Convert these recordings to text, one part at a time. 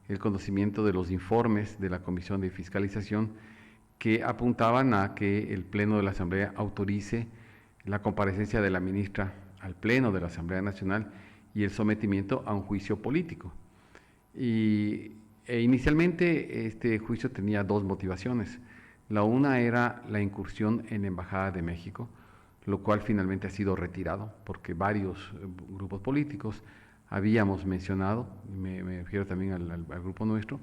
el conocimiento de los informes de la Comisión de Fiscalización que apuntaban a que el Pleno de la Asamblea autorice la comparecencia de la ministra al Pleno de la Asamblea Nacional y el sometimiento a un juicio político. Inicialmente este juicio tenía dos motivaciones. La una era la incursión en la Embajada de México, lo cual finalmente ha sido retirado porque varios grupos políticos habíamos mencionado, me refiero también al grupo nuestro,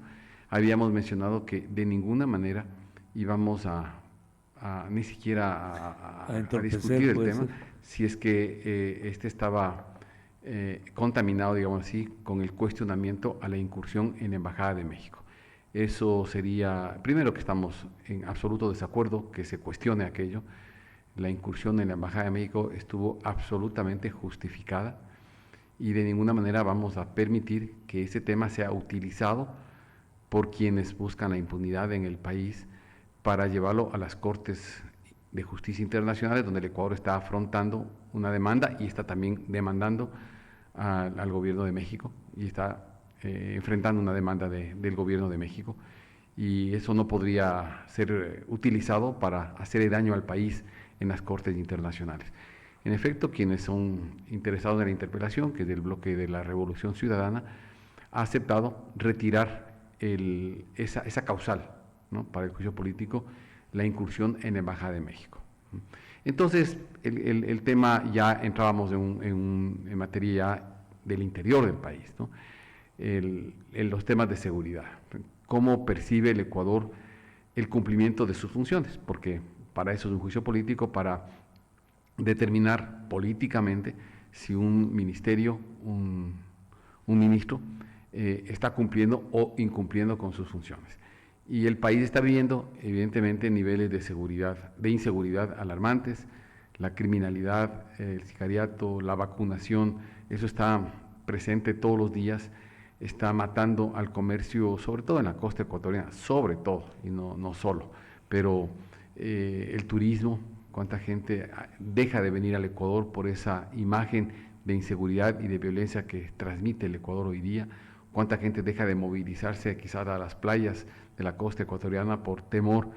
habíamos mencionado que de ninguna manera íbamos ni siquiera a discutir el tema, si es que este estaba contaminado, digamos así, con el cuestionamiento a la incursión en la Embajada de México. Eso sería, primero que estamos en absoluto desacuerdo que se cuestione aquello. La incursión en la Embajada de México estuvo absolutamente justificada y de ninguna manera vamos a permitir que ese tema sea utilizado por quienes buscan la impunidad en el país para llevarlo a las Cortes de Justicia Internacionales, donde el Ecuador está afrontando una demanda y está también demandando al gobierno de México y está enfrentando una demanda del gobierno de México, y eso no podría ser utilizado para hacer daño al país en las Cortes internacionales. En efecto, quienes son interesados en la interpelación, que es del bloque de la Revolución Ciudadana, ha aceptado retirar esa causal, ¿no?, para el juicio político, la incursión en la Embajada de México. Entonces, el tema ya entrábamos en materia ya del interior del país, ¿no? En los temas de seguridad. ¿Cómo percibe el Ecuador el cumplimiento de sus funciones? Porque para eso es un juicio político, para determinar políticamente si un ministerio, un ministro, está cumpliendo o incumpliendo con sus funciones. Y el país está viviendo, evidentemente, niveles de inseguridad alarmantes, la criminalidad, el sicariato, la vacunación, eso está presente todos los días, está matando al comercio, sobre todo en la costa ecuatoriana, sobre todo, y no solo, pero el turismo, cuánta gente deja de venir al Ecuador por esa imagen de inseguridad y de violencia que transmite el Ecuador hoy día, cuánta gente deja de movilizarse quizás a las playas de la costa ecuatoriana por temor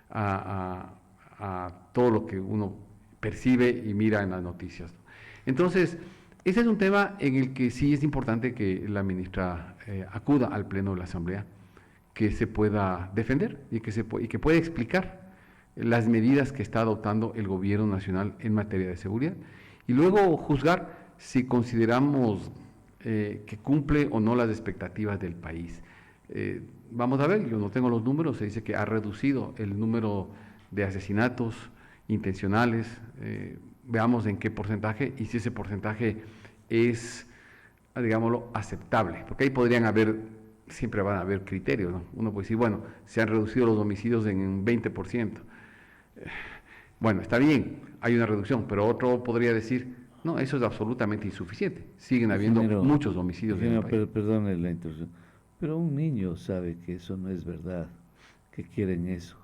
a todo lo que uno percibe y mira en las noticias. Entonces, ese es un tema en el que sí es importante que la ministra acuda al Pleno de la Asamblea, que se pueda defender y que pueda explicar las medidas que está adoptando el gobierno nacional en materia de seguridad, y luego juzgar si consideramos que cumple o no las expectativas del país. Vamos a ver, yo no tengo los números, se dice que ha reducido el número de asesinatos intencionales, veamos en qué porcentaje y si ese porcentaje es, digámoslo, aceptable, porque ahí podrían haber, siempre van a haber criterios, ¿no? Uno puede decir, bueno, se han reducido los homicidios en un 20%. Bueno, está bien, hay una reducción, pero otro podría decir, no, eso es absolutamente insuficiente. Siguen habiendo muchos homicidios en el país. Perdone la interrupción, pero un niño sabe que eso no es verdad, que quieren eso,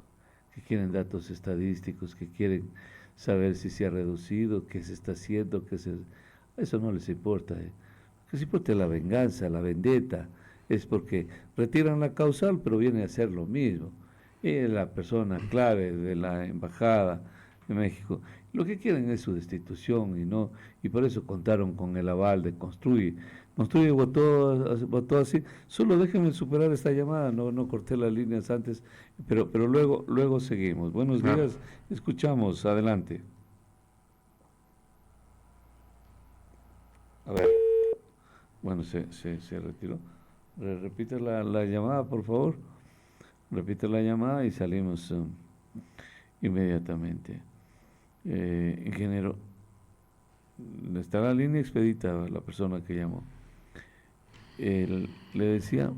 que quieren datos estadísticos, que quieren saber si se ha reducido, qué se está haciendo, eso no les importa. Lo que les importa es la venganza, la vendetta, es porque retiran la causal, pero viene a hacer lo mismo. Y la persona clave de la embajada de México, lo que quieren es su destitución y por eso contaron con el aval de Construye. Construye votó así. Solo déjenme superar esta llamada, no corté las líneas antes, pero luego seguimos. Buenos días, escuchamos, adelante. A ver, bueno, se retiró. Repite la llamada, por favor. Repite la llamada y salimos inmediatamente. Ingeniero, está la línea expedita la persona que llamó. Le decía,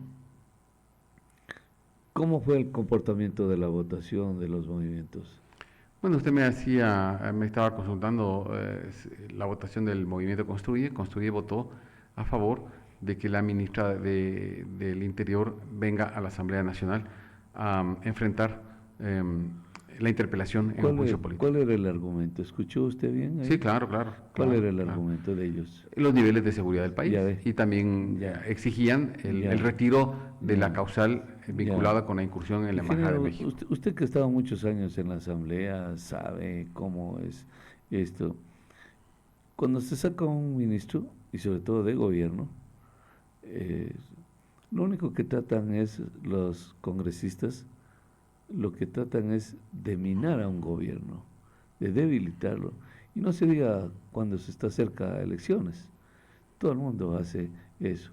¿cómo fue el comportamiento de la votación de los movimientos? Bueno, usted me estaba consultando la votación del movimiento Construye votó a favor de que la ministra del Interior venga a la Asamblea Nacional a enfrentar la interpelación en un juicio político. ¿Cuál era el argumento? ¿Escuchó usted bien ahí? Sí, claro. ¿Cuál era el argumento de ellos? Los niveles de seguridad del país. Ya ve. Y también exigían el retiro de la causal vinculada con la incursión en la Embajada de Ingeniero, México. usted que ha estado muchos años en la Asamblea, sabe cómo es esto. Cuando se saca un ministro, y sobre todo de gobierno, lo único que tratan es los congresistas, lo que tratan es de minar a un gobierno, de debilitarlo. Y no se diga cuando se está cerca de elecciones. Todo el mundo hace eso.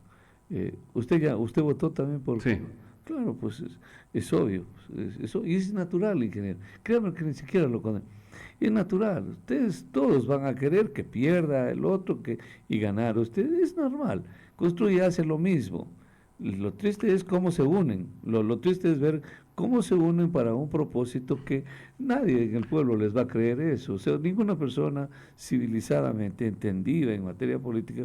Usted votó también por... Sí. Claro, pues es obvio. Y es natural, ingeniero. Créame que ni siquiera lo condenan. Es natural. Ustedes todos van a querer que pierda el otro y ganar. Ustedes es normal. Construye hace lo mismo. Lo triste es cómo se unen. Lo triste es ver cómo se unen para un propósito que nadie en el pueblo les va a creer eso. O sea, ninguna persona civilizadamente entendida en materia política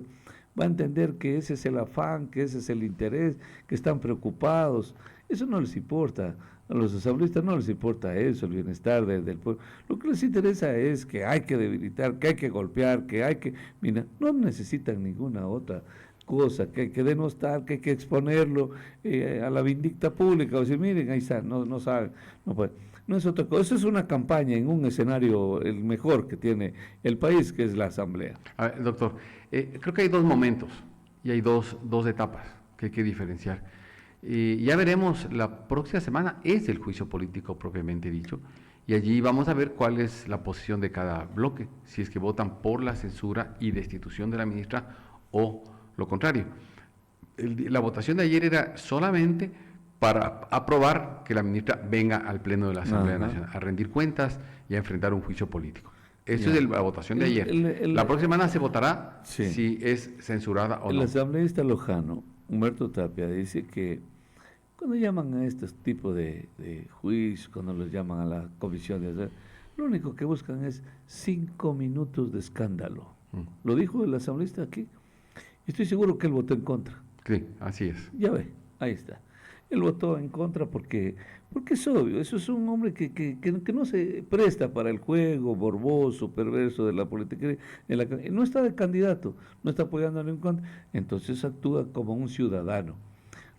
va a entender que ese es el afán, que ese es el interés, que están preocupados. Eso no les importa. A los asambleístas no les importa eso, el bienestar del pueblo. Lo que les interesa es que hay que debilitar, que hay que golpear, que hay que... Mira, no necesitan ninguna otra cosa, que hay que denostar, que hay que exponerlo a la vindicta pública, o decir, miren, ahí está, no saben, no puede. No es otra cosa, eso es una campaña en un escenario el mejor que tiene el país, que es la Asamblea. A ver, doctor, creo que hay dos momentos y hay dos etapas que hay que diferenciar. Ya veremos, la próxima semana es el juicio político propiamente dicho, y allí vamos a ver cuál es la posición de cada bloque, si es que votan por la censura y destitución de la ministra o lo contrario. La votación de ayer era solamente para aprobar que la ministra venga al Pleno de la Asamblea Nacional a rendir cuentas y a enfrentar un juicio político. Eso es la votación de ayer. La próxima semana se votará si es censurada o no. El asambleísta lojano, Humberto Tapia, dice que cuando llaman a este tipo de juicios, cuando los llaman a la comisión de... Lo único que buscan es 5 minutos de escándalo. Lo dijo el asambleísta aquí. Estoy seguro que él votó en contra. Sí, así es. Ya ve, ahí está. Él votó en contra porque es obvio, eso es un hombre que no se presta para el juego morboso, perverso de la política. No está de candidato, no está apoyando a ningún candidato, entonces actúa como un ciudadano.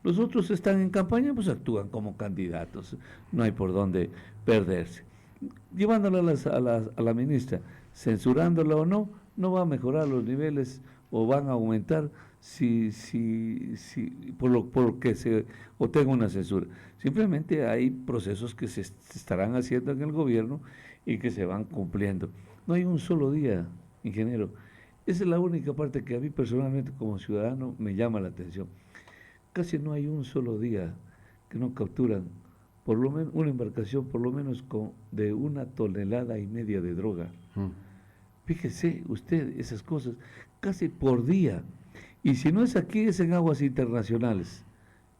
Los otros están en campaña, pues actúan como candidatos, no hay por dónde perderse. Llevándola a la ministra, censurándola o no, no va a mejorar los niveles o van a aumentar por lo que se obtenga una censura. Simplemente hay procesos que se estarán haciendo en el gobierno y que se van cumpliendo. No hay un solo día, ingeniero. Esa es la única parte que a mí personalmente como ciudadano me llama la atención. Casi no hay un solo día que no capturan por lo menos una embarcación por lo menos de 1,5 toneladas de droga. Fíjese usted esas cosas, casi por día. Y si no es aquí, es en aguas internacionales.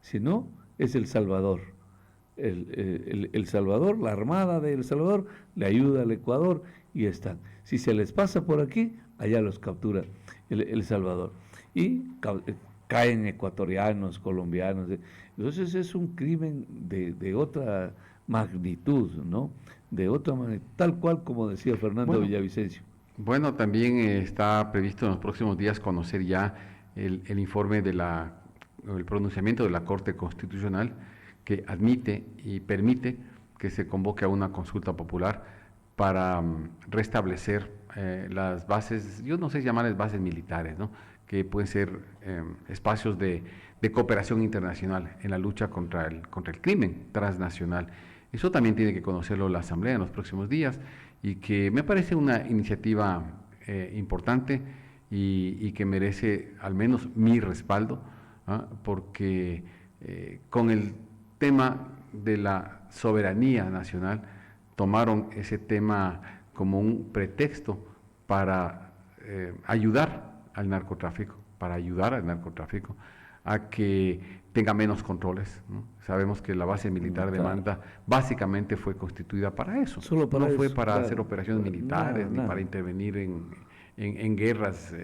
Si no, es El Salvador. El Salvador, la Armada de El Salvador, le ayuda al Ecuador y están. Si se les pasa por aquí, allá los captura El Salvador. Y caen ecuatorianos, colombianos. Entonces es un crimen de otra magnitud, ¿no? De otra magnitud, tal cual como decía Fernando Villavicencio. Bueno, también está previsto en los próximos días conocer ya el informe el pronunciamiento de la Corte Constitucional que admite y permite que se convoque a una consulta popular para restablecer las bases, yo no sé llamarles bases militares, ¿no? Que pueden ser espacios de cooperación internacional en la lucha contra el crimen transnacional. Eso también tiene que conocerlo la Asamblea en los próximos días y que me parece una iniciativa importante y que merece al menos mi respaldo, porque con el tema de la soberanía nacional tomaron ese tema como un pretexto para ayudar al narcotráfico, a que tenga menos controles, ¿no? Sabemos que la base militar de Manta básicamente fue constituida para eso. Solo para no eso, fue para claro, hacer operaciones militares, ni para intervenir en guerras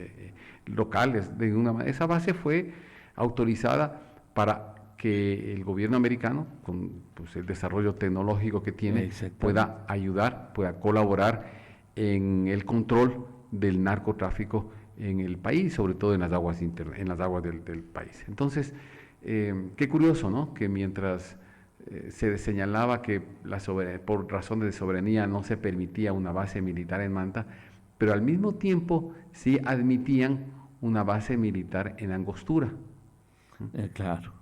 locales. Esa base fue autorizada para que el gobierno americano, con pues, el desarrollo tecnológico que tiene, pueda ayudar, pueda colaborar en el control del narcotráfico en el país, sobre todo en las aguas del país. Entonces, qué curioso, ¿no? Que mientras se señalaba que por razones de soberanía no se permitía una base militar en Manta, pero al mismo tiempo sí admitían una base militar en Angostura. Claro.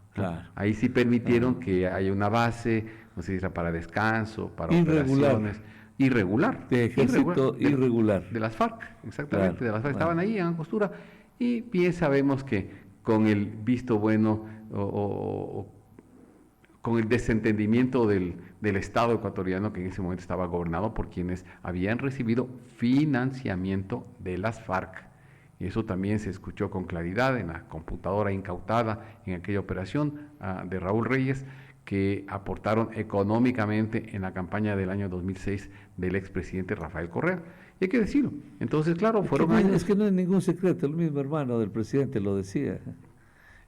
Ahí sí permitieron que haya una base, no sé si era para descanso, para operaciones. Irregular. De ejército irregular. De las FARC, exactamente, de las FARC. Estaban ahí en Angostura y bien sabemos que con el visto bueno o con el desentendimiento del Estado ecuatoriano, que en ese momento estaba gobernado por quienes habían recibido financiamiento de las FARC. Y eso también se escuchó con claridad en la computadora incautada en aquella operación de Raúl Reyes, que aportaron económicamente en la campaña del año 2006 del expresidente Rafael Correa. Y hay que decirlo. Entonces, claro, fueron años... Es que no es ningún secreto, el mismo hermano del presidente lo decía.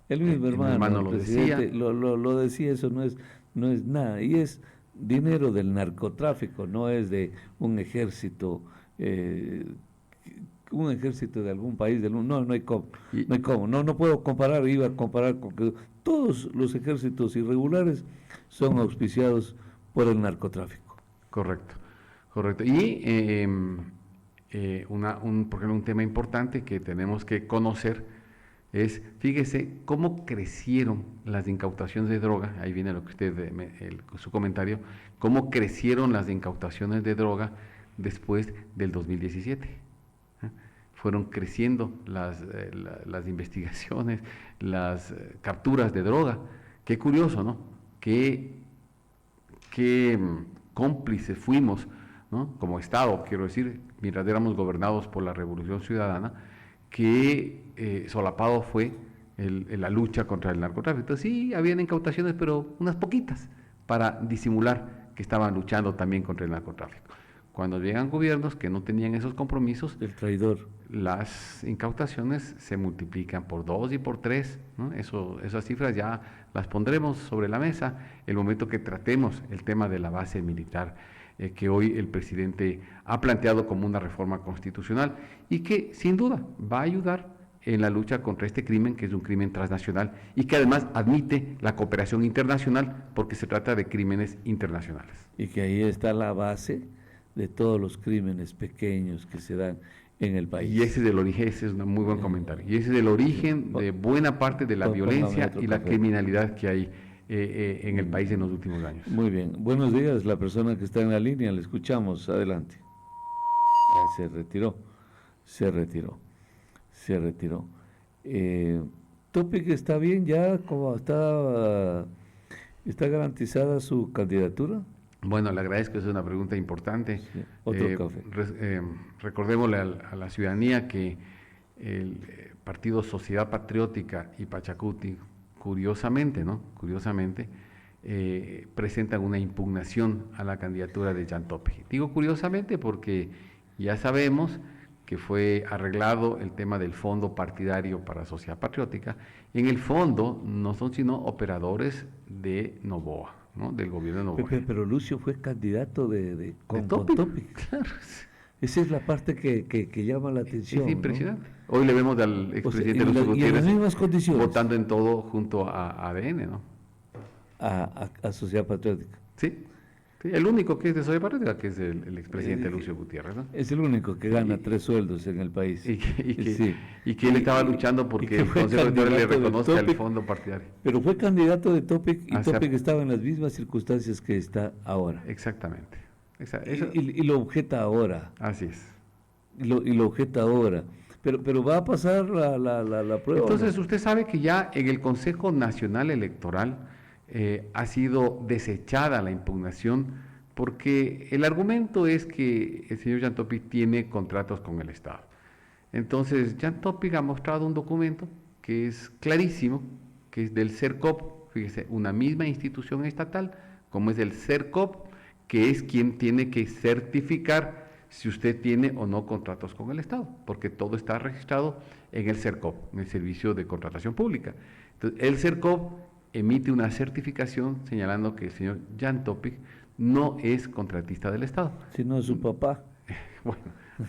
El mismo hermano del presidente lo decía, eso no es nada. Y es dinero del narcotráfico, no es de un ejército de algún país del mundo. No hay cómo. No puedo comparar, iba a comparar con que todos los ejércitos irregulares son auspiciados por el narcotráfico. Correcto. Y por ejemplo, un tema importante que tenemos que conocer es, fíjese cómo crecieron las incautaciones de droga, ahí viene lo que usted, su comentario, cómo crecieron las incautaciones de droga después del 2017. Fueron creciendo las investigaciones, las capturas de droga. Qué curioso, ¿no? Qué cómplices fuimos, ¿no? Como Estado, quiero decir, mientras éramos gobernados por la Revolución Ciudadana, que solapado fue la lucha contra el narcotráfico. Entonces sí, habían incautaciones, pero unas poquitas, para disimular que estaban luchando también contra el narcotráfico. Cuando llegan gobiernos que no tenían esos compromisos, el traidor, las incautaciones se multiplican por 2 y por 3, ¿no? Esas cifras ya las pondremos sobre la mesa el momento que tratemos el tema de la base militar, que hoy el presidente ha planteado como una reforma constitucional y que sin duda va a ayudar en la lucha contra este crimen, que es un crimen transnacional y que además admite la cooperación internacional porque se trata de crímenes internacionales. Y que ahí está la base de todos los crímenes pequeños que se dan en el país. Y ese es el origen, ese es un muy buen comentario, y ese es el origen de buena parte de la violencia y la criminalidad que hay en el país en los últimos años. Muy bien, buenos días, la persona que está en la línea, le escuchamos, adelante. Se retiró. Topic está bien ya, como está garantizada su candidatura. Bueno, le agradezco, es una pregunta importante. Sí, otro café. Recordémosle a la ciudadanía que el Partido Sociedad Patriótica y Pachacuti, curiosamente, presentan una impugnación a la candidatura de Jan Topic. Digo curiosamente porque ya sabemos que fue arreglado el tema del fondo partidario para Sociedad Patriótica. En el fondo no son sino operadores de Noboa, ¿no? Del gobierno de Noboa. Pero Lucio fue candidato con Topic. Claro. Esa es la parte que llama la atención. Es impresionante. ¿No? Hoy le vemos al expresidente Lucio Gutiérrez votando en todo junto a ADN, ¿no? A Sociedad Patriótica. Sí. El único que es de Sociedad Patriótica, que es el expresidente Lucio Gutiérrez, ¿no? Es el único que gana 3 sueldos en el país. Y que él estaba luchando porque el Consejo Electoral le reconozca el fondo partidario. Pero fue candidato de Topic y Topic estaba en las mismas circunstancias que está ahora. Exactamente. Y lo objeta ahora. Así es. Y lo objeta ahora. Pero va a pasar la prueba. Entonces, usted sabe que ya en el Consejo Nacional Electoral ha sido desechada la impugnación porque el argumento es que el señor Jan Topic tiene contratos con el Estado. Entonces, Jan Topic ha mostrado un documento que es clarísimo, que es del CERCOP, fíjese, una misma institución estatal, como es el CERCOP, que es quien tiene que certificar si usted tiene o no contratos con el Estado, porque todo está registrado en el CERCOP, en el Servicio de Contratación Pública. Entonces, el CERCOP emite una certificación señalando que el señor Jan Topic no es contratista del Estado. Si no es su papá.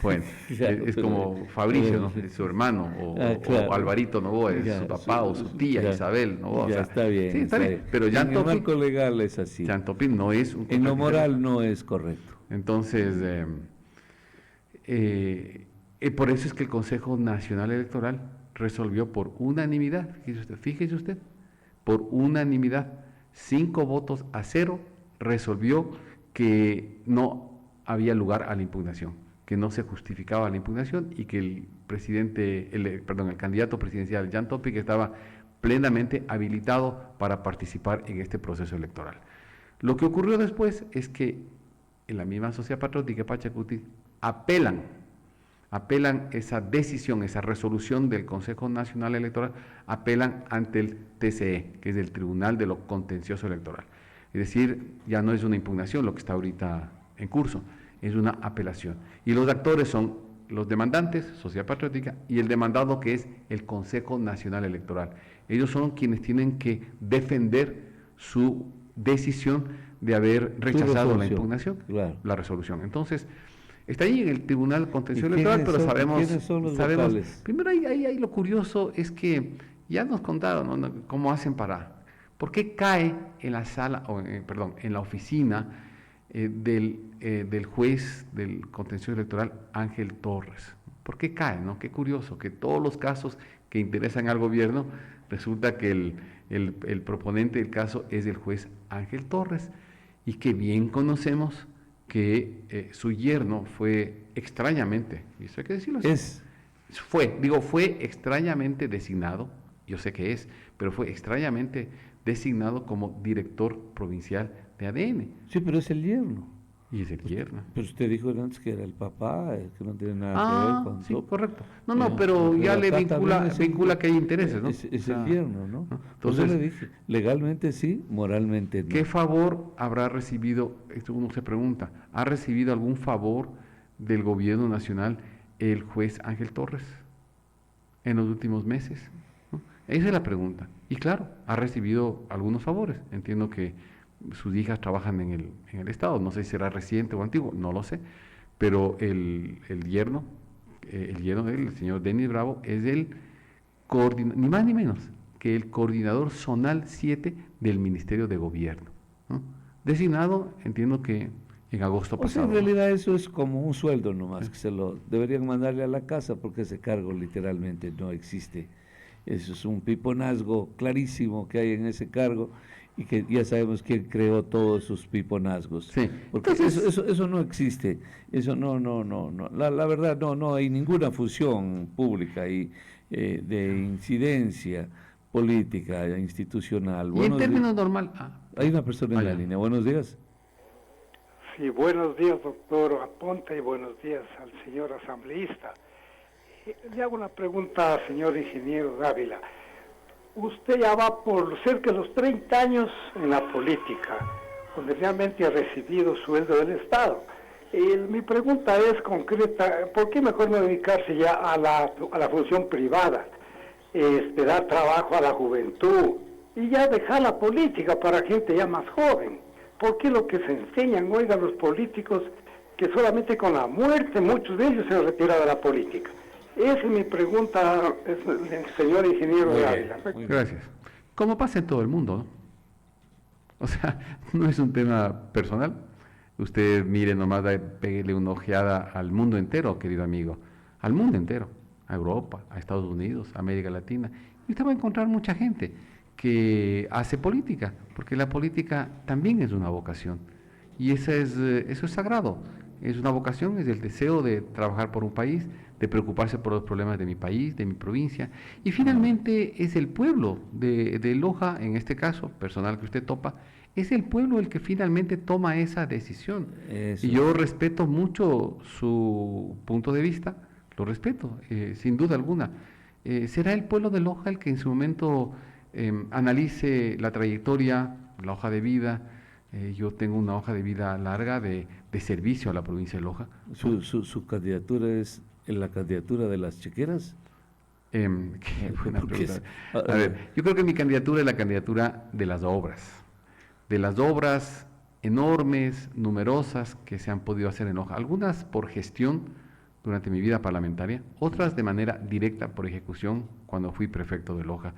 Bueno, Claro, es pero- como Fabricio, ¿no? Es su hermano, claro. o Alvarito Novoa, es Ya, su papá, o su tía, ya, Isabel Novoa. ya, O sea, está bien. sí, está bien. Pero En Jan el Topic, marco legal es así. Jan Topic no es un En lo contratista del moral no es correcto. Entonces, por eso es que el Consejo Nacional Electoral resolvió por unanimidad, fíjese usted, por unanimidad, 5 votos a 0, resolvió que no había lugar a la impugnación, que no se justificaba la impugnación y que el el candidato presidencial Jan Topic estaba plenamente habilitado para participar en este proceso electoral. Lo que ocurrió después es que en la misma Sociedad Patriótica Pachacuti apelan esa decisión, esa resolución del Consejo Nacional Electoral, apelan ante el TCE, que es el Tribunal de lo Contencioso Electoral. Es decir, ya no es una impugnación lo que está ahorita en curso, es una apelación. Y los actores son los demandantes, Sociedad Patriótica, y el demandado, que es el Consejo Nacional Electoral. Ellos son quienes tienen que defender su decisión de haber rechazado la impugnación, claro. la resolución. Entonces, está ahí en el Tribunal Contencioso ¿Y Electoral, pero quiénes son los vocales? primero ahí lo curioso es que ya nos contaron, ¿no?, cómo hacen ¿por qué cae en la sala, en la oficina del juez del Contencioso Electoral, Ángel Torres? ¿Por qué cae, no? Qué curioso, que todos los casos que interesan al gobierno, resulta que el proponente del caso es el juez Ángel Torres, y que bien conocemos que su yerno fue extrañamente, y eso hay que decirlo así, fue extrañamente designado, yo sé que pero fue extrañamente designado como director provincial de ADN. Sí, pero es el yerno. Y es el yerno. Pero usted dijo antes que era el papá, que no tiene nada que ver con sí, Topic. correcto. No, pero ya le vincula que hay intereses, ¿no? Es el yerno, ¿no? Entonces, le dije, legalmente sí, moralmente no. ¿Qué favor habrá recibido? Esto uno se pregunta, ¿ha recibido algún favor del gobierno nacional el juez Ángel Torres en los últimos meses? ¿No? Esa es la pregunta. Y claro, ha recibido algunos favores. Entiendo que sus hijas trabajan en el Estado, no sé si será reciente o antiguo, no lo sé, pero el yerno de él, el señor Denis Bravo, es ni más ni menos que el coordinador zonal 7 del Ministerio de Gobierno, ¿no? Designado, entiendo que en agosto pasado. En realidad eso es como un sueldo nomás, que se lo deberían mandarle a la casa, porque ese cargo literalmente no existe. Eso es un piponazgo clarísimo que hay en ese cargo, y que ya sabemos quién creó todos esos piponazgos. Sí. Porque eso no existe. Eso no. La verdad, no hay ninguna función pública y de incidencia política, institucional. Y en términos normales. Hay una persona en la línea. Buenos días. Sí, buenos días, doctor Aponte, y buenos días al señor asambleísta. Le hago una pregunta, señor ingeniero Dávila. Usted ya va por cerca de los 30 años en la política, donde realmente ha recibido sueldo del Estado. Mi pregunta es concreta: ¿por qué mejor no dedicarse ya a la función privada? Dar trabajo a la juventud y ya dejar la política para gente ya más joven. ¿Por qué lo que se enseñan, oigan, los políticos, que solamente con la muerte muchos de ellos se han retirado de la política? Esa es mi pregunta, señor ingeniero de Ávila. Gracias. Como pasa en todo el mundo, ¿no? O sea, no es un tema personal. Usted mire nomás, pégale una ojeada al mundo entero, querido amigo. Al mundo entero. A Europa, a Estados Unidos, a América Latina. Y usted va a encontrar mucha gente que hace política, porque la política también es una vocación. Y eso es sagrado. Es una vocación, es el deseo de trabajar por un país, de preocuparse por los problemas de mi país, de mi provincia, y finalmente es el pueblo de Loja, en este caso, personal que usted topa, es el pueblo el que finalmente toma esa decisión. Eso. Y yo respeto mucho su punto de vista, lo respeto, sin duda alguna. Será el pueblo de Loja el que en su momento analice la trayectoria, la hoja de vida. Yo tengo una hoja de vida larga de servicio a la provincia de Loja. ¿Su candidatura es la candidatura de las chequeras? Qué buena Porque pregunta. es- A ver, yo creo que mi candidatura es la candidatura de las obras enormes, numerosas que se han podido hacer en Loja, algunas por gestión durante mi vida parlamentaria, otras de manera directa por ejecución cuando fui prefecto de Loja.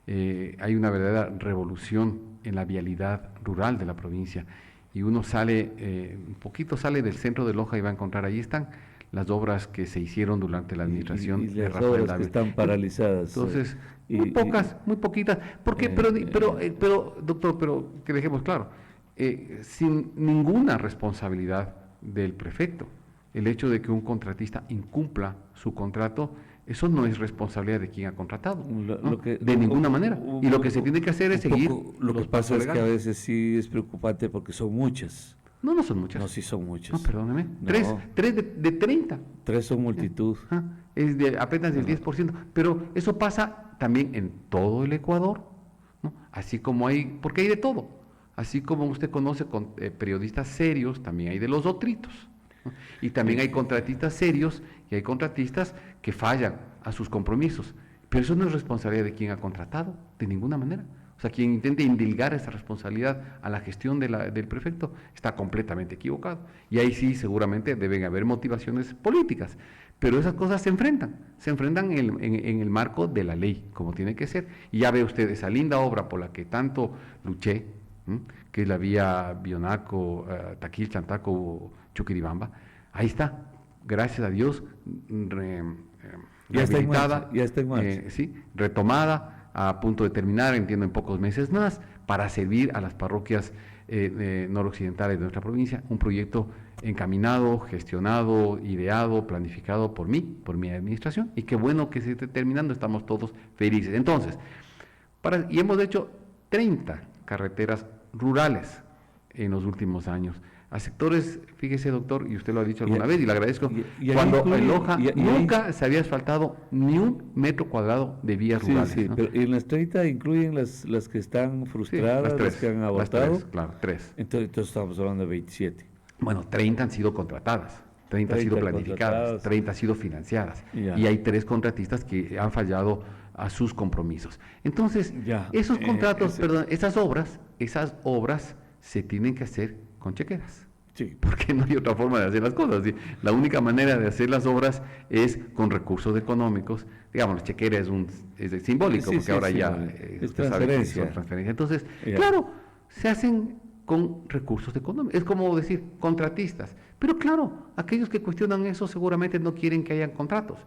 Hay una verdadera revolución en la vialidad rural de la provincia y uno sale, un poquito sale del centro de Loja y va a encontrar, ahí están las obras que se hicieron durante la administración y de las Rafael obras que Dávila. están paralizadas. Entonces, y- muy y- pocas, muy poquitas. ¿Por qué? Pero, doctor, pero que dejemos claro, sin ninguna responsabilidad del prefecto, el hecho de que un contratista incumpla su contrato, eso no es responsabilidad de quien ha contratado, ¿no? De ninguna manera. Y lo que se tiene que hacer es seguir Lo que los pasa pasos es que a legales. veces sí es preocupante porque son muchas. No, no son muchas. No, sí son muchas. No, perdóneme. No. Tres de 30. 3 son multitud. Ajá, es de apenas del 10%, pero eso pasa también en todo el Ecuador, ¿no? Así como hay, porque hay de todo, así como usted conoce con periodistas serios, también hay de los otritos, ¿no? Y también hay contratistas serios y hay contratistas que fallan a sus compromisos, pero eso no es responsabilidad de quien ha contratado, de ninguna manera. O sea, quien intente indilgar esa responsabilidad a la gestión del prefecto está completamente equivocado. Y ahí sí seguramente deben haber motivaciones políticas, pero esas cosas se enfrentan en el marco de la ley, como tiene que ser. Y ya ve usted esa linda obra por la que tanto luché, que es la vía Bionaco, Taquil, Chantaco, Chuquiribamba. Ahí está, gracias a Dios, Ya está en rehabilitada, marcha, ya está en marcha. sí, retomada, a punto de terminar, entiendo, en pocos meses más, para servir a las parroquias noroccidentales de nuestra provincia, un proyecto encaminado, gestionado, ideado, planificado por mí, por mi administración, y qué bueno que se esté terminando, estamos todos felices. Entonces, y hemos hecho 30 carreteras rurales en los últimos años, a sectores, fíjese doctor, y usted lo ha dicho alguna vez, y le agradezco, cuando en Loja nunca se había asfaltado ni un metro cuadrado de vías rurales. Sí, ¿no? pero en las 30 incluyen las que están frustradas, las que han abortado. Claro, tres. Entonces estamos hablando de 27. Bueno, 30 han sido contratadas, 30 han sido 30 planificadas, contratadas. 30 han sido financiadas, Ya. y hay 3 contratistas que han fallado a sus compromisos. Entonces, Ya, esos contratos, ese- perdón, esas obras se tienen que hacer con chequeras. Sí. Porque no hay otra forma de hacer las cosas. ¿Sí? La única manera de hacer las obras es con recursos económicos. Digamos, la chequera es simbólico, Sí, porque sí, ahora sí, ya es usted sabe que transferencia. son transferencias. Entonces, Ya. claro, se hacen con recursos económicos. Es como decir, contratistas. Pero claro, aquellos que cuestionan eso seguramente no quieren que hayan contratos,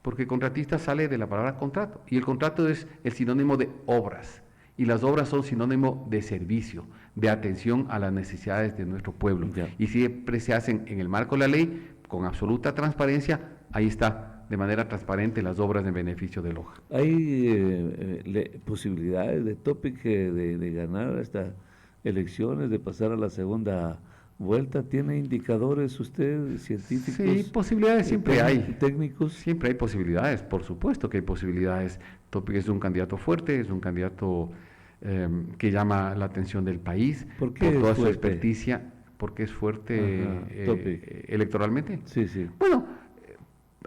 porque contratista sale de la palabra contrato, y el contrato es el sinónimo de obras. Y las obras son sinónimo de servicio, de atención a las necesidades de nuestro pueblo. Ya. Y siempre se hacen en el marco de la ley, con absoluta transparencia. Ahí está, de manera transparente, las obras en beneficio de Loja. ¿Hay posibilidades de Topic de ganar estas elecciones, de pasar a la segunda vuelta? ¿Tiene indicadores usted, científicos? Sí, posibilidades siempre hay. ¿Técnicos? Siempre hay posibilidades, por supuesto que hay posibilidades. Topic es un candidato fuerte, es un candidato que llama la atención del país ¿Por qué toda es su fuerte? experticia, porque es fuerte Ajá, Topic. electoralmente. Sí, sí. Bueno,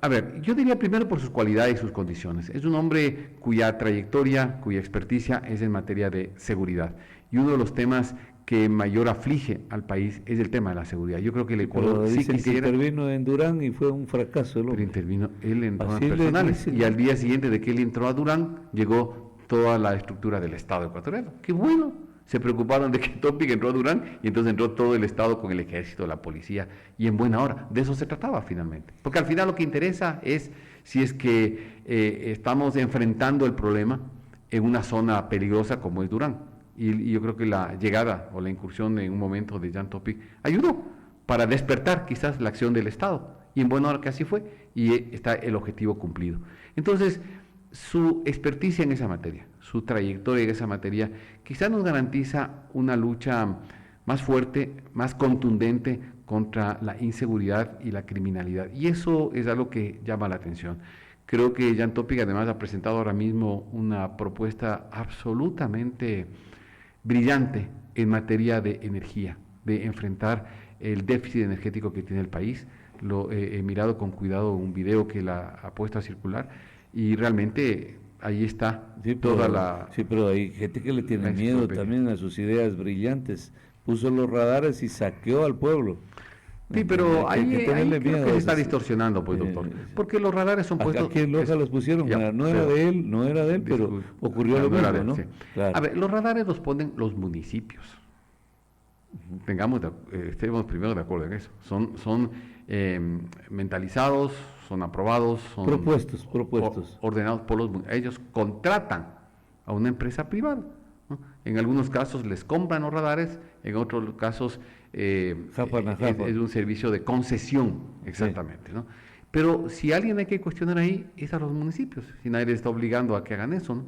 a ver, yo diría primero por sus cualidades y sus condiciones. Es un hombre cuya trayectoria, cuya experticia es en materia de seguridad. Y uno de los temas que mayor aflige al país es el tema de la seguridad. Yo creo que el Pero Ecuador sí dicen que quisiera... intervino en Durán y fue un fracaso. Pero intervino él en temas Así le personales. dicen. Y al día siguiente de que él entró a Durán, llegó toda la estructura del Estado ecuatoriano. ¡Qué bueno! Se preocuparon de que Topic entró a Durán y entonces entró todo el Estado con el ejército, la policía, y en buena hora. De eso se trataba finalmente. Porque al final lo que interesa es si es que estamos enfrentando el problema en una zona peligrosa como es Durán. Y yo creo que la llegada o la incursión en un momento de Jan Topic ayudó para despertar quizás la acción del Estado. Y en buena hora que así fue, y está el objetivo cumplido. Entonces, su experticia en esa materia, su trayectoria en esa materia, quizás nos garantiza una lucha más fuerte, más contundente contra la inseguridad y la criminalidad. Y eso es algo que llama la atención. Creo que Jan Topic además ha presentado ahora mismo una propuesta absolutamente brillante en materia de energía, de enfrentar el déficit energético que tiene el país. He mirado con cuidado un video que la ha puesto a circular Y realmente ahí está Sí, toda pero, la... sí, pero hay gente que le tiene la miedo enciclopedia. también a sus ideas brillantes. Puso los radares y saqueó al pueblo. Sí, Entonces pero hay que ahí tenerle creo que miedo se a está esas. distorsionando, pues, doctor. Sí. Porque los radares son puestos... Aquí en Loja los pusieron, ya, no era pero, de él, no era de él, pero ocurrió lo no era mismo, de él, ¿no? sí. A Claro. ver, los radares los ponen los municipios. Estemos primero de acuerdo en eso. Son mentalizados, son aprobados, son Propuestos. ordenados por ellos contratan a una empresa privada, ¿no? En algunos casos les compran los radares, en otros casos Japan a Japan. es un servicio de concesión, exactamente, ¿no? Pero si alguien hay que cuestionar ahí, es a los municipios, si nadie les está obligando a que hagan eso, ¿no?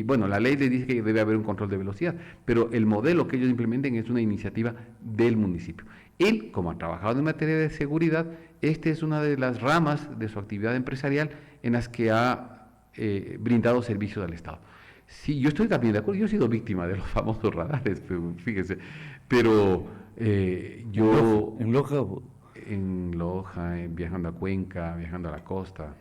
Bueno, la ley les dice que debe haber un control de velocidad, pero el modelo que ellos implementen es una iniciativa del municipio. Él, como ha trabajado en materia de seguridad, esta es una de las ramas de su actividad empresarial en las que ha brindado servicios al Estado. Sí, yo estoy también de acuerdo, yo he sido víctima de los famosos radares, fíjese, pero yo... En Loja, En Loja, viajando a Cuenca, viajando a la costa.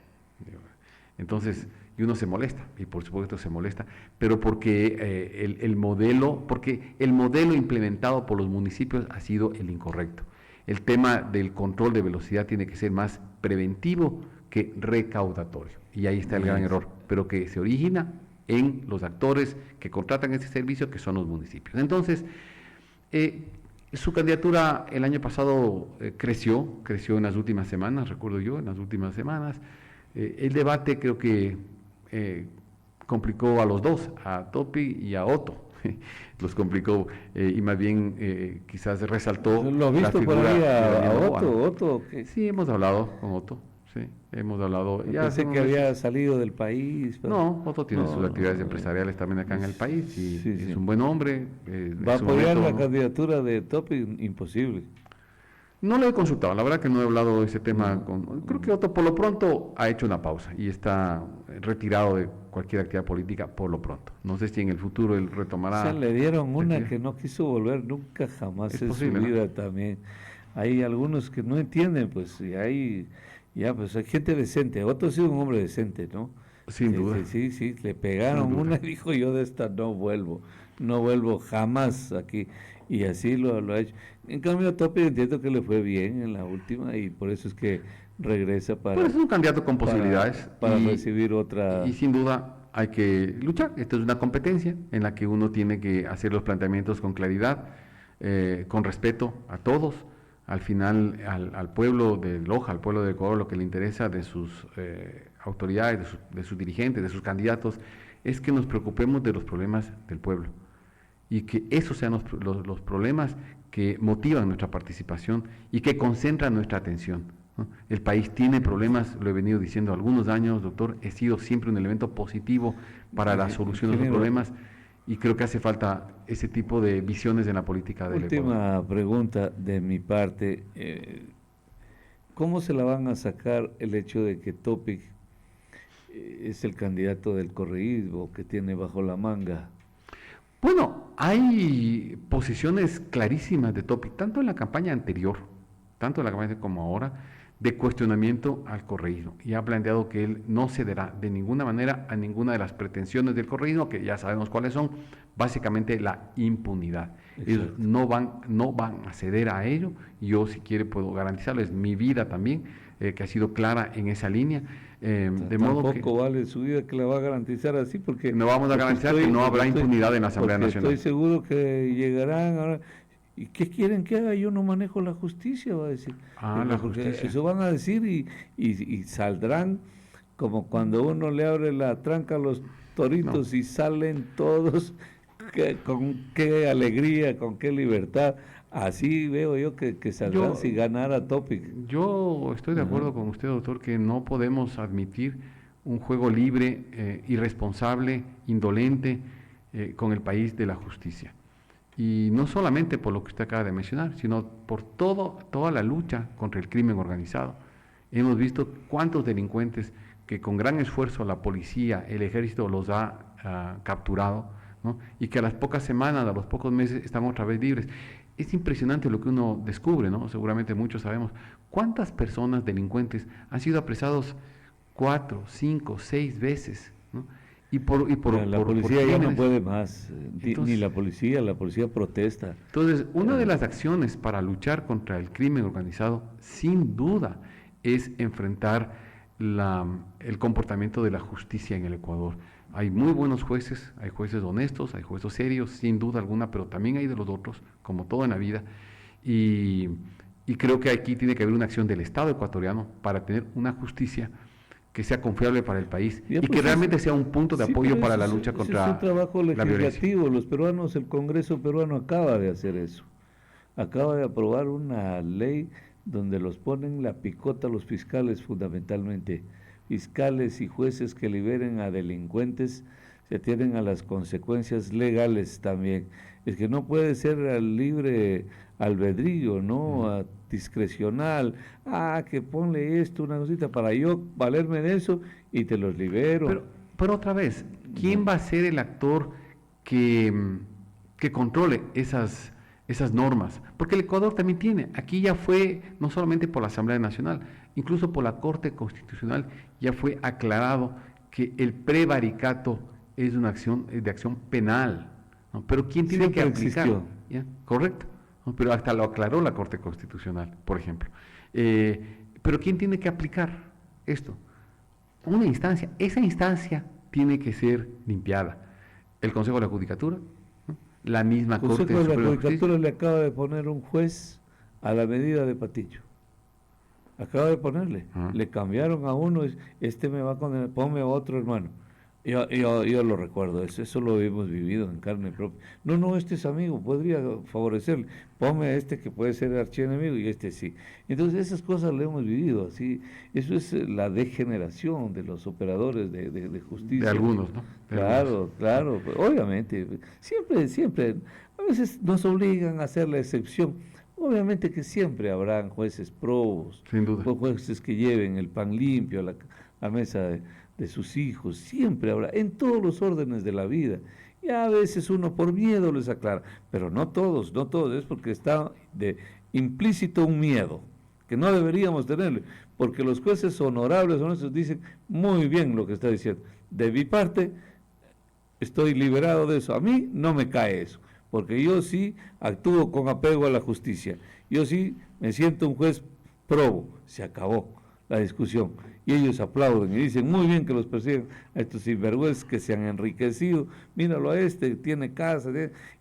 Entonces, y uno se molesta, y por supuesto se molesta, pero porque porque el modelo implementado por los municipios ha sido el incorrecto. El tema del control de velocidad tiene que ser más preventivo que recaudatorio. Y ahí está el gran error, pero que se origina en los actores que contratan ese servicio, que son los municipios. Entonces, su candidatura el año pasado creció en las últimas semanas, recuerdo yo, en las últimas semanas. El debate creo que complicó a los dos, a Topi y a Otto. Los complicó y más bien quizás resaltó ¿lo has la visto por figura ahí de Daniel Noboa, ¿no? Otto? Sí, hemos hablado con Otto, sí, hemos hablado. Ya Pensé hace que unos había meses. salido del país. Pero... No, Otto tiene sus actividades no, empresariales también acá en el país y sí, es sí. un buen hombre. ¿Va a en su apoyar momento, la candidatura de Topi? Imposible. no lo he consultado, la verdad que no he hablado de ese tema creo que Otto por lo pronto ha hecho una pausa y está retirado de cualquier actividad política por lo pronto. No sé si en el futuro él retomará. O sea, le dieron una actividad. que no quiso volver nunca jamás Es en posible, su ¿no? vida también. Hay algunos que no entienden, pues, y hay gente decente. Otto ha sido un hombre decente, ¿no? Sin duda. Sí, le pegaron Sin duda. una y dijo, yo de esta no vuelvo jamás aquí. Y así lo ha hecho. En cambio, a Topi entiendo que le fue bien en la última y por eso es que regresa Pero es un candidato con posibilidades. para y, recibir otra... Y sin duda hay que luchar. Esta es una competencia en la que uno tiene que hacer los planteamientos con claridad, con respeto a todos. Al final, al pueblo de Loja, al pueblo de Ecuador, lo que le interesa de sus autoridades, de sus dirigentes, de sus candidatos, es que nos preocupemos de los problemas del pueblo. Y que esos sean los problemas que motivan nuestra participación y que concentran nuestra atención, ¿no? El país tiene problemas, lo he venido diciendo algunos años, doctor, he sido siempre un elemento positivo para la solución de los problemas y creo que hace falta ese tipo de visiones en la política del Ecuador. Última pregunta de mi parte. ¿Cómo se la van a sacar el hecho de que Topic es el candidato del correísmo que tiene bajo la manga? Bueno, hay posiciones clarísimas de Topic, tanto en la campaña anterior, como ahora, de cuestionamiento al correísmo. Y ha planteado que él no cederá de ninguna manera a ninguna de las pretensiones del correísmo, que ya sabemos cuáles son, básicamente la impunidad. Ellos no van a ceder a ello. Yo, si quiere, puedo garantizarles mi vida también, que ha sido clara en esa línea. De modo que vale su vida que la va a garantizar así, porque no vamos a garantizar que no habrá impunidad en la Asamblea Nacional. Estoy seguro que llegarán ahora. ¿Y qué quieren que haga? Yo no manejo la justicia, va a decir. La justicia. Eso van a decir y saldrán como cuando uno le abre la tranca a los toritos y salen todos con qué alegría, con qué libertad. Así veo yo que saldrán si ganara Topic. Yo estoy de acuerdo con usted, doctor, que no podemos admitir un juego libre, irresponsable, indolente con el país de la justicia. Y no solamente por lo que usted acaba de mencionar, sino por toda la lucha contra el crimen organizado. Hemos visto cuántos delincuentes que con gran esfuerzo la policía, el ejército los ha capturado, ¿no? Y que a las pocas semanas, a los pocos meses están otra vez libres. Es impresionante lo que uno descubre, ¿no? Seguramente muchos sabemos cuántas personas delincuentes han sido apresados 4, 5, 6 veces, ¿no? La policía ya no crímenes. puede más, Entonces, ni la policía protesta. Entonces, una de las acciones para luchar contra el crimen organizado, sin duda, es enfrentar el comportamiento de la justicia en el Ecuador. Hay muy buenos jueces, hay jueces honestos, hay jueces serios, sin duda alguna, pero también hay de los otros, como todo en la vida. Y, y creo que aquí tiene que haber una acción del Estado ecuatoriano para tener una justicia que sea confiable para el país Ya, y que pues, realmente sea un punto de sí, apoyo pero para la ese lucha es contra un trabajo la violencia. legislativo. Los peruanos, el Congreso peruano acaba de hacer eso. Acaba de aprobar una ley donde los ponen la picota los fiscales, fundamentalmente. Fiscales y jueces que liberen a delincuentes se atienen a las consecuencias legales también. Es que no puede ser al libre albedrío, ¿no? Discrecional. Que ponle esto, una cosita, para yo valerme de eso y te los libero. Pero otra vez, ¿quién va a ser el actor que controle esas normas? Porque el Ecuador también tiene, aquí ya fue, no solamente por la Asamblea Nacional, incluso por la Corte Constitucional, ya fue aclarado que el prevaricato es una acción de acción penal, ¿no? Pero ¿quién tiene Siempre que aplicar? existió. ¿Ya? Correcto, ¿no? Pero hasta lo aclaró la Corte Constitucional, por ejemplo. Pero ¿quién tiene que aplicar esto? Una instancia. Esa instancia tiene que ser limpiada. El Consejo de la Judicatura, ¿no? La misma El Corte Consejo de la Suprema de Justicia. Judicatura le acaba de poner un juez a la medida de Patillo. Acaba de ponerle. Le cambiaron a uno, este me va a condenar, ponme a otro hermano. Yo lo recuerdo, eso lo hemos vivido en carne propia. No, este es amigo, podría favorecerle. Ponme a este que puede ser archienemigo y este sí. Entonces esas cosas lo hemos vivido, así. Eso es la degeneración de los operadores de justicia. De algunos, ¿no? Claro, pues, obviamente. Siempre, a veces nos obligan a hacer la excepción. Obviamente que siempre habrán jueces probos, Sin duda. jueces que lleven el pan limpio a la mesa de sus hijos, siempre habrá, en todos los órdenes de la vida. Y a veces uno por miedo les aclara, pero no todos, es porque está implícito un miedo, que no deberíamos tenerle, porque los jueces honorables, honestos, dicen muy bien lo que está diciendo. De mi parte, estoy liberado de eso, a mí no me cae eso, porque yo sí actúo con apego a la justicia, yo sí me siento un juez probo, se acabó la discusión. Y ellos aplauden y dicen, muy bien que los persigan a estos sinvergüenzas que se han enriquecido, míralo a este, tiene casa,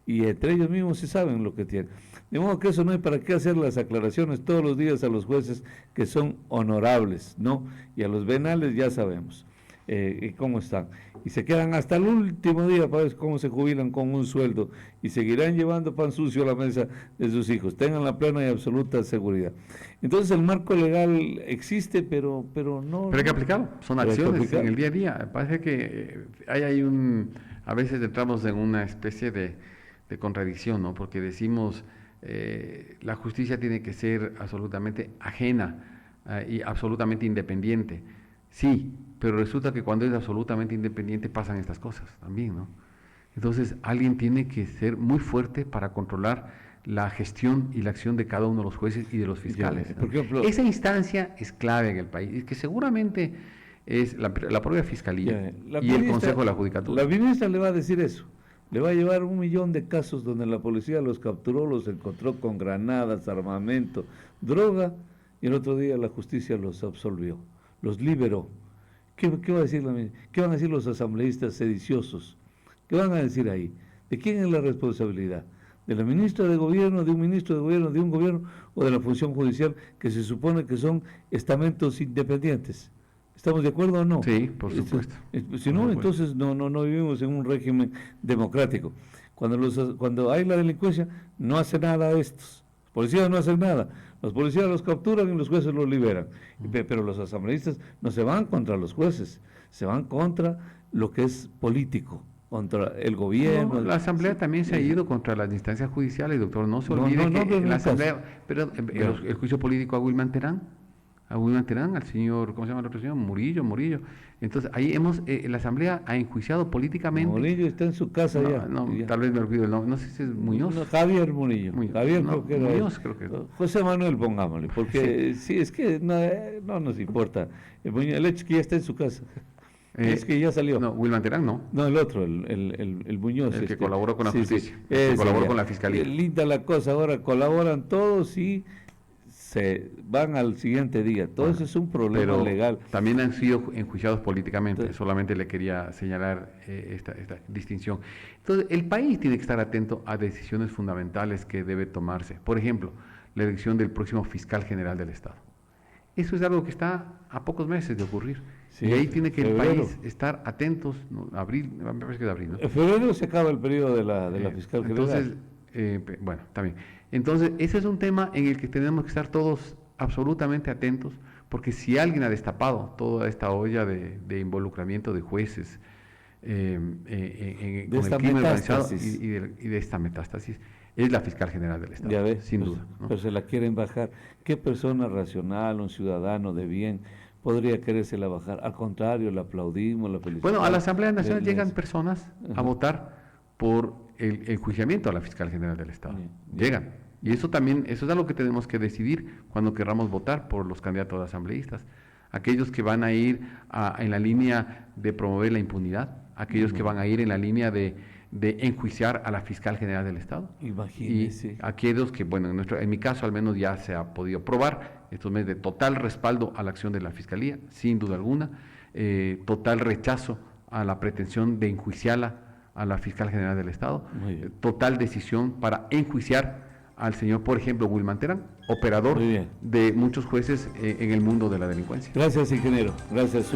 y entre ellos mismos se saben lo que tienen. De modo que eso no hay para qué hacer las aclaraciones todos los días a los jueces que son honorables, ¿no? Y a los venales ya sabemos cómo están. Y se quedan hasta el último día para ver cómo se jubilan con un sueldo y seguirán llevando pan sucio a la mesa de sus hijos. Tengan la plena y absoluta seguridad. Entonces el marco legal existe, pero no... Pero hay que aplicarlo, son acciones en el día a día. Parece que a veces entramos en una especie de contradicción, ¿no? Porque decimos, la justicia tiene que ser absolutamente ajena y absolutamente independiente. Sí, pero resulta que cuando es absolutamente independiente pasan estas cosas también, ¿no? Entonces alguien tiene que ser muy fuerte para controlar la gestión y la acción de cada uno de los jueces y de los fiscales, ¿no? Por ejemplo, esa instancia es clave en el país, y que seguramente es la propia Fiscalía y el Consejo de la Judicatura. La ministra le va a decir eso. Le va a llevar 1 millón de casos donde la policía los capturó, los encontró con granadas, armamento, droga, y el otro día la justicia los absolvió, los liberó. ¿Qué va a decir la ministra? ¿Qué van a decir los asambleístas sediciosos? ¿Qué van a decir ahí? ¿De quién es la responsabilidad? ¿De la ministra de gobierno, de un ministro de gobierno, de un gobierno o de la función judicial que se supone que son estamentos independientes? ¿Estamos de acuerdo o no? Sí, por supuesto. Si no, entonces no vivimos en un régimen democrático. Cuando hay la delincuencia, no hace nada estos. Los policías no hacen nada. Los policías los capturan y los jueces los liberan. Pero los asambleístas no se van contra los jueces, se van contra lo que es político, contra el gobierno. No, la Asamblea también se ha ido contra las instancias judiciales, doctor. No se olvide que en la Asamblea, pero el juicio político a Wilman Terán, a Wilman Terán, al señor, ¿cómo se llama el otro señor? Murillo. Entonces, ahí la Asamblea ha enjuiciado políticamente. Murillo está en su casa ya. Ya. Tal vez me olvido el nombre, no sé si es Muñoz. No, Javier Murillo. Javier creo que era. Muñoz creo que es. José Manuel, pongámosle, porque sí es que no nos importa. El hecho es que ya está en su casa. Es que ya salió. No, Wilman Terán no. No, el otro, el Muñoz. El que colaboró con la justicia. Sí. Que colaboró con la fiscalía. Linda la cosa, ahora colaboran todos y se van al siguiente día. Todo eso es un problema legal. También han sido enjuiciados políticamente. Entonces, solamente le quería señalar esta distinción. Entonces, el país tiene que estar atento a decisiones fundamentales que debe tomarse. Por ejemplo, la elección del próximo fiscal general del Estado. Eso es algo que está a pocos meses de ocurrir. Sí, y ahí tiene que el país estar atentos. Abril, me parece que es abril, ¿no? En febrero se acaba el periodo de la fiscal general. Entonces, bueno, también. Entonces, ese es un tema en el que tenemos que estar todos absolutamente atentos, porque si alguien ha destapado toda esta olla de involucramiento de jueces con el crimen organizado y de esta metástasis, es la fiscal general del Estado, ya ves, sin duda, ¿no? Pero se la quieren bajar. ¿Qué persona racional, un ciudadano de bien, podría querérsela bajar? Al contrario, la aplaudimos, la felicitamos. Bueno, a la Asamblea Nacional llegan personas a votar por el enjuiciamiento a la fiscal general del Estado. Llegan. Y eso también, eso es algo que tenemos que decidir cuando querramos votar por los candidatos asambleístas. Aquellos que van a ir en la línea de promover la impunidad, aquellos que van a ir en la línea de enjuiciar a la fiscal general del Estado. Imagínese. Y aquellos que, bueno, en mi caso al menos ya se ha podido probar estos meses de total respaldo a la acción de la Fiscalía, sin duda alguna, total rechazo a la pretensión de enjuiciarla a la fiscal general del Estado, total decisión para enjuiciar al señor, por ejemplo, Wilman Terán, operador de muchos jueces en el mundo de la delincuencia. Gracias, ingeniero. Gracias.